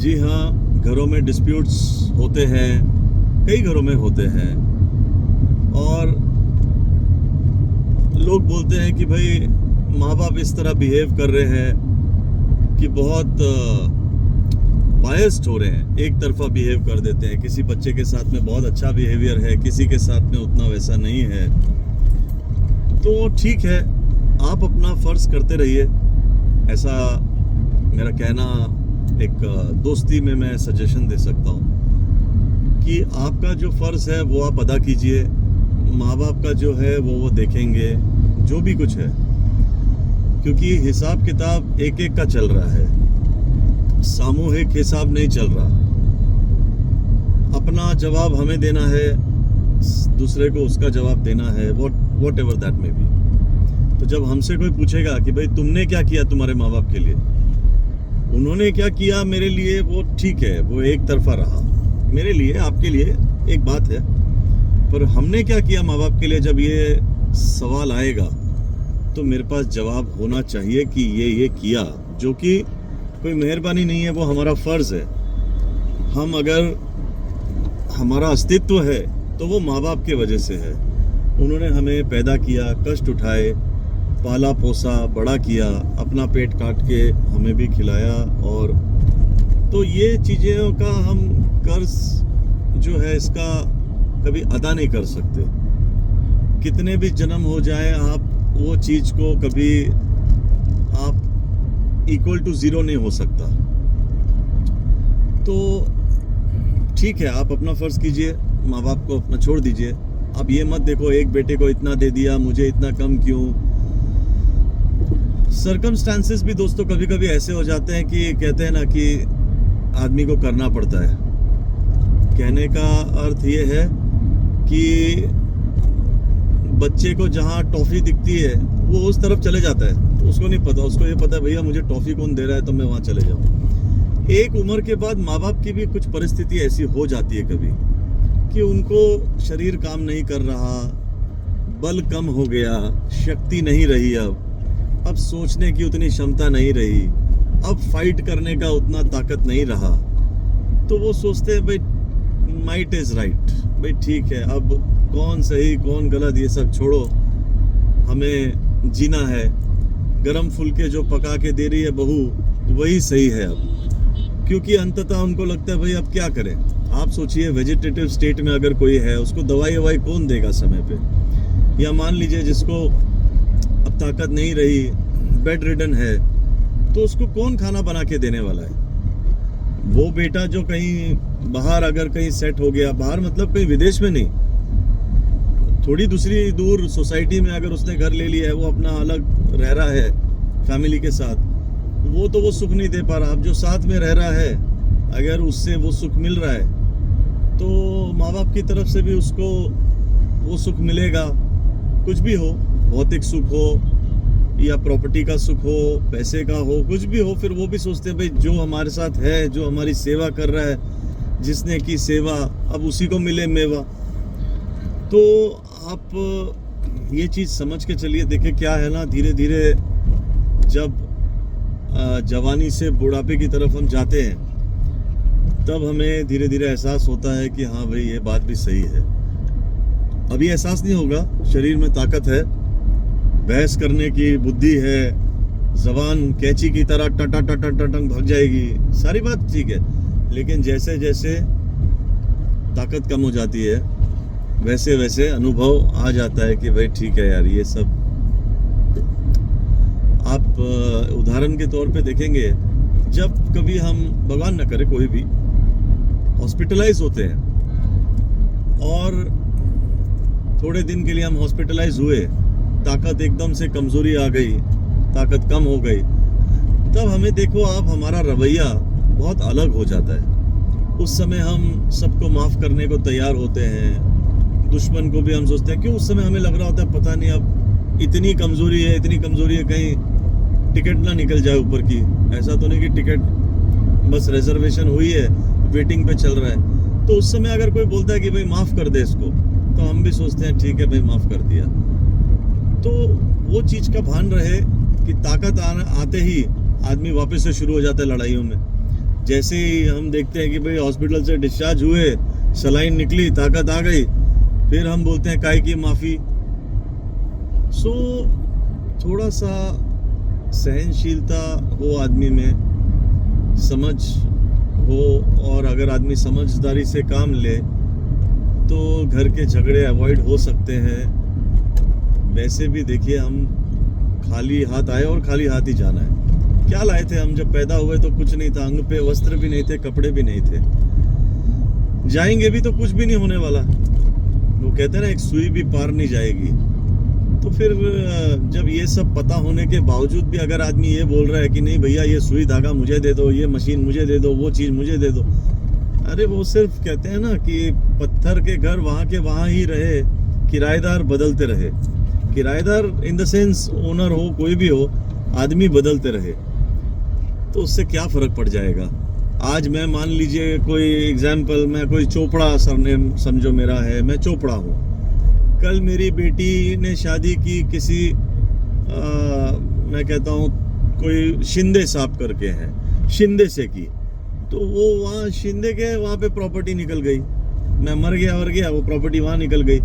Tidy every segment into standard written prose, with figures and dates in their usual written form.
जी हाँ, घरों में डिस्प्यूट्स होते हैं, कई घरों में होते हैं। और लोग बोलते हैं कि भाई माँ बाप इस तरह बिहेव कर रहे हैं कि बहुत बायस्ड हो रहे हैं, एक तरफा बिहेव कर देते हैं। किसी बच्चे के साथ में बहुत अच्छा बिहेवियर है, किसी के साथ में उतना वैसा नहीं है। तो ठीक है, आप अपना फ़र्ज़ करते रहिए, ऐसा मेरा कहना। एक दोस्ती में मैं सजेशन दे सकता हूँ कि आपका जो फ़र्ज़ है वो आप अदा कीजिए। माँ बाप का जो है वो देखेंगे, जो भी कुछ है, क्योंकि हिसाब किताब एक एक का चल रहा है, सामूहिक हिसाब नहीं चल रहा। अपना जवाब हमें देना है, दूसरे को उसका जवाब देना है, what ever that may be. तो जब हमसे कोई पूछेगा कि भाई तुमने क्या किया तुम्हारे माँ बाप के लिए, उन्होंने क्या किया मेरे लिए, वो ठीक है, वो एक तरफा रहा। मेरे लिए, आपके लिए एक बात है, पर हमने क्या किया माँ बाप के लिए, जब ये सवाल आएगा तो मेरे पास जवाब होना चाहिए कि ये किया, जो कि कोई मेहरबानी नहीं है, वो हमारा फ़र्ज़ है। हम अगर हमारा अस्तित्व है तो वो माँ बाप के वजह से है। उन्होंने हमें पैदा किया, कष्ट उठाए, पाला पोसा, बड़ा किया, अपना पेट काट के हमें भी खिलाया। और तो ये चीज़ों का हम कर्ज जो है इसका कभी अदा नहीं कर सकते। कितने भी जन्म हो जाए, आप वो चीज़ को कभी आप इक्वल टू ज़ीरो नहीं हो सकता। तो ठीक है, आप अपना फ़र्ज़ कीजिए, माँ बाप को अपना छोड़ दीजिए। आप ये मत देखो एक बेटे को इतना दे दिया, मुझे इतना कम क्यों। सर्कमस्टांसेस भी दोस्तों कभी कभी ऐसे हो जाते हैं कि कहते हैं ना कि आदमी को करना पड़ता है। कहने का अर्थ ये है कि बच्चे को जहाँ टॉफ़ी दिखती है वो उस तरफ चले जाता है। उसको नहीं पता, उसको ये पता है भैया मुझे टॉफ़ी कौन दे रहा है तो मैं वहाँ चले जाऊँ। एक उम्र के बाद माँ बाप की भी कुछ परिस्थिति ऐसी हो जाती है कभी कि उनको शरीर काम नहीं कर रहा, बल कम हो गया, शक्ति नहीं रही, अब सोचने की उतनी क्षमता नहीं रही, अब फाइट करने का उतना ताकत नहीं रहा। तो वो सोचते हैं भाई माइट इज़ राइट, भाई ठीक है, अब कौन सही कौन गलत ये सब छोड़ो, हमें जीना है। गरम फुलके जो पका के दे रही है बहू वही सही है अब, क्योंकि अंततः उनको लगता है भाई अब क्या करें। आप सोचिए वेजिटेटिव स्टेट में अगर कोई है, उसको दवाई ववाई कौन देगा समय पे। या मान लीजिए जिसको अब ताकत नहीं रही, बेड रिडन है, तो उसको कौन खाना बना के देने वाला है। वो बेटा जो कहीं बाहर अगर कहीं सेट हो गया, बाहर मतलब कहीं विदेश में नहीं, थोड़ी दूसरी दूर सोसाइटी में अगर उसने घर ले लिया है, वो अपना अलग रह रहा है फैमिली के साथ, वो तो वो सुख नहीं दे पा रहा। अब जो साथ में रह रहा है, अगर उससे वो सुख मिल रहा है तो माँ बाप की तरफ से भी उसको वो सुख मिलेगा। कुछ भी हो, भौतिक सुख हो या प्रॉपर्टी का सुख हो, पैसे का हो, कुछ भी हो, फिर वो भी सोचते हैं भाई जो हमारे साथ है, जो हमारी सेवा कर रहा है, जिसने की सेवा, अब उसी को मिले मेवा। तो आप ये चीज़ समझ के चलिए। देखिए क्या है ना, धीरे धीरे जब जवानी से बुढ़ापे की तरफ हम जाते हैं, तब हमें धीरे धीरे एहसास होता है कि हाँ भाई ये बात भी सही है। अभी एहसास नहीं होगा, शरीर में ताकत है, बहस करने की बुद्धि है, जबान कैंची की तरह टटा टटा टटंग भाग जाएगी, सारी बात ठीक है। लेकिन जैसे जैसे ताकत कम हो जाती है, वैसे वैसे अनुभव आ जाता है कि भाई ठीक है यार, ये सब। आप उदाहरण के तौर पे देखेंगे, जब कभी हम, भगवान न करे, कोई भी हॉस्पिटलाइज होते हैं और थोड़े दिन के लिए हम हॉस्पिटलाइज हुए, ताकत एकदम से कमज़ोरी आ गई, ताकत कम हो गई, तब हमें देखो आप, हमारा रवैया बहुत अलग हो जाता है। उस समय हम सबको माफ़ करने को तैयार होते हैं, दुश्मन को भी हम सोचते हैं, क्यों उस समय हमें लग रहा होता है पता नहीं अब इतनी कमज़ोरी है, इतनी कमज़ोरी है, कहीं टिकट ना निकल जाए ऊपर की। ऐसा तो नहीं कि टिकट बस रिजर्वेशन हुई है, वेटिंग पे चल रहा है। तो उस समय अगर कोई बोलता है कि भाई माफ़ कर दे इसको, तो हम भी सोचते हैं ठीक है भाई माफ़ कर दिया। तो वो चीज़ का भान रहे कि ताकत आते ही आदमी वापस से शुरू हो जाता है लड़ाइयों में। जैसे ही हम देखते हैं कि भाई हॉस्पिटल से डिस्चार्ज हुए, सलाइन निकली, ताकत आ गई, फिर हम बोलते हैं काय की माफ़ी। सो थोड़ा सा सहनशीलता हो आदमी में, समझ हो, और अगर आदमी समझदारी से काम ले तो घर के झगड़े अवॉइड हो सकते हैं। वैसे भी देखिए, हम खाली हाथ आए और खाली हाथ ही जाना है। क्या लाए थे हम? जब पैदा हुए तो कुछ नहीं था, अंग पे वस्त्र भी नहीं थे, कपड़े भी नहीं थे। जाएंगे भी तो कुछ भी नहीं होने वाला। वो कहते हैं ना, एक सुई भी पार नहीं जाएगी। तो फिर जब ये सब पता होने के बावजूद भी अगर आदमी ये बोल रहा है कि नहीं भैया ये सुई धागा मुझे दे दो, ये मशीन मुझे दे दो, वो चीज़ मुझे दे दो, अरे वो सिर्फ कहते हैं ना कि पत्थर के घर वहाँ के वहाँ ही रहे, किराएदार बदलते रहे। किराएदार इन द सेंस ओनर हो, कोई भी हो, आदमी बदलते रहे, तो उससे क्या फ़र्क पड़ जाएगा। आज मैं मान लीजिए कोई एग्जाम्पल, मैं कोई चोपड़ा सरनेम समझो मेरा है, मैं चोपड़ा हूँ। कल मेरी बेटी ने शादी की किसी मैं कहता हूँ कोई शिंदे साहब करके हैं, शिंदे से की, तो वो वहाँ शिंदे के वहाँ पे प्रॉपर्टी निकल गई। मैं मर गया, वो प्रॉपर्टी वहाँ निकल गई।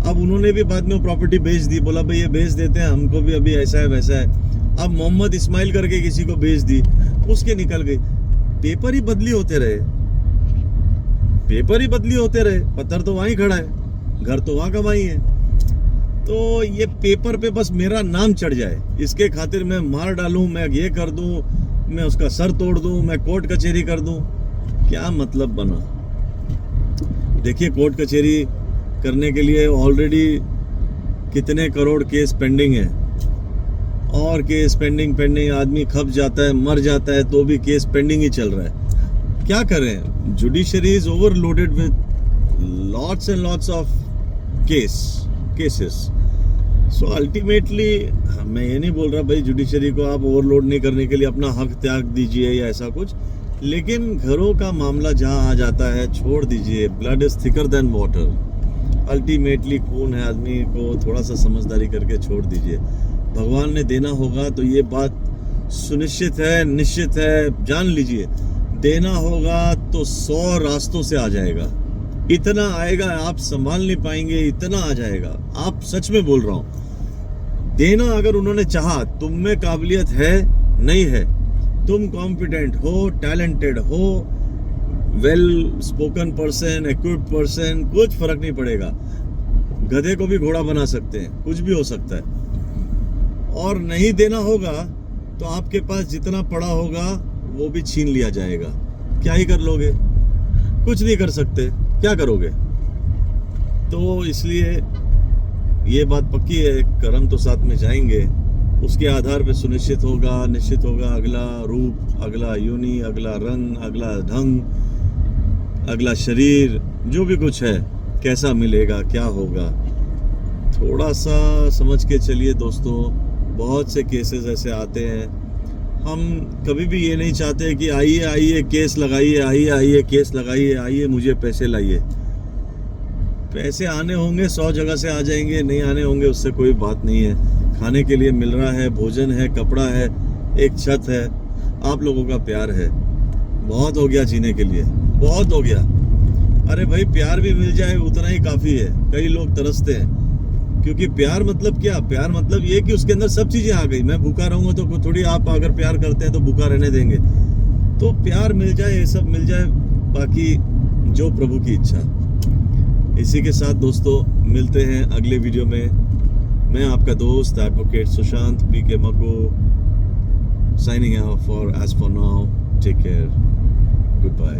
अब उन्होंने भी बाद में वो प्रॉपर्टी बेच दी, बोला भाई ये बेच देते हैं, हमको भी अभी ऐसा है वैसा है। अब मोहम्मद इस्माइल करके किसी को बेच दी, उसके निकल गई। पेपर ही बदली होते रहे, पेपर ही बदली होते रहे, पत्थर तो वहीं खड़ा है, घर तो वहाँ का वहीं है। तो ये पेपर पे बस मेरा नाम चढ़ जाए, इसके खातिर मैं मार डालूं, मैं ये कर दूं, मैं उसका सर तोड़ दूं, मैं कोर्ट कचहरी कर दूं, क्या मतलब बना। देखिए, कोर्ट कचहरी करने के लिए ऑलरेडी कितने करोड़ केस पेंडिंग है, और केस पेंडिंग, आदमी खप जाता है, मर जाता है, तो भी केस पेंडिंग ही चल रहा है। क्या करें, judiciary is overloaded with lots and lots of cases. So ultimately मैं ये नहीं बोल रहा भाई जुडिशरी को आप ओवरलोड नहीं करने के लिए अपना हक त्याग दीजिए या ऐसा कुछ, लेकिन घरों का मामला जहाँ आ जाता है छोड़ दीजिए। Blood is thicker than water, ultimately खून है, आदमी को थोड़ा सा समझदारी करके छोड़ दीजिए। भगवान ने देना होगा तो ये बात सुनिश्चित है, निश्चित है, जान लीजिए, देना होगा तो 100 रास्तों से आ जाएगा। इतना आएगा आप संभाल नहीं पाएंगे, इतना आ जाएगा, आप सच में बोल रहा हूं। देना अगर उन्होंने चाहा, तुम में काबिलियत है नहीं है, तुम कॉम्पिटेंट हो, टैलेंटेड हो, well spoken person, equipped person, कुछ फर्क नहीं पड़ेगा। गधे को भी घोड़ा बना सकते हैं, कुछ भी हो सकता है। और नहीं देना होगा तो आपके पास जितना पड़ा होगा वो भी छीन लिया जाएगा। क्या ही कर लोगे? कुछ नहीं कर सकते, क्या करोगे? तो इसलिए ये बात पक्की है, कर्म तो साथ में जाएंगे, उसके आधार पे सुनिश्चित होगा, निश्चित होगा अगला रूप, अगला योनि, अगला रंग, अगला ढंग, अगला शरीर, जो भी कुछ है कैसा मिलेगा, क्या होगा। थोड़ा सा समझ के चलिए दोस्तों। बहुत से केसेस ऐसे आते हैं, हम कभी भी ये नहीं चाहते कि आइए केस लगाइए, आइए केस लगाइए, आइए मुझे पैसे लाइए। पैसे आने होंगे 100 जगह से आ जाएंगे, नहीं आने होंगे उससे कोई बात नहीं है। खाने के लिए मिल रहा है, भोजन है, कपड़ा है, एक छत है, आप लोगों का प्यार है, बहुत हो गया जीने के लिए, बहुत हो गया। अरे भाई, प्यार भी मिल जाए उतना ही काफ़ी है। कई लोग तरसते हैं, क्योंकि प्यार मतलब क्या? प्यार मतलब ये कि उसके अंदर सब चीज़ें आ गई। मैं भूखा रहूँगा तो थोड़ी, आप अगर प्यार करते हैं तो भूखा रहने देंगे। तो प्यार मिल जाए, ये सब मिल जाए, बाकी जो प्रभु की इच्छा। इसी के साथ दोस्तों मिलते हैं अगले वीडियो में। मैं आपका दोस्त advocate Sushant PK Makku signing out for as for now. Take care, good bye.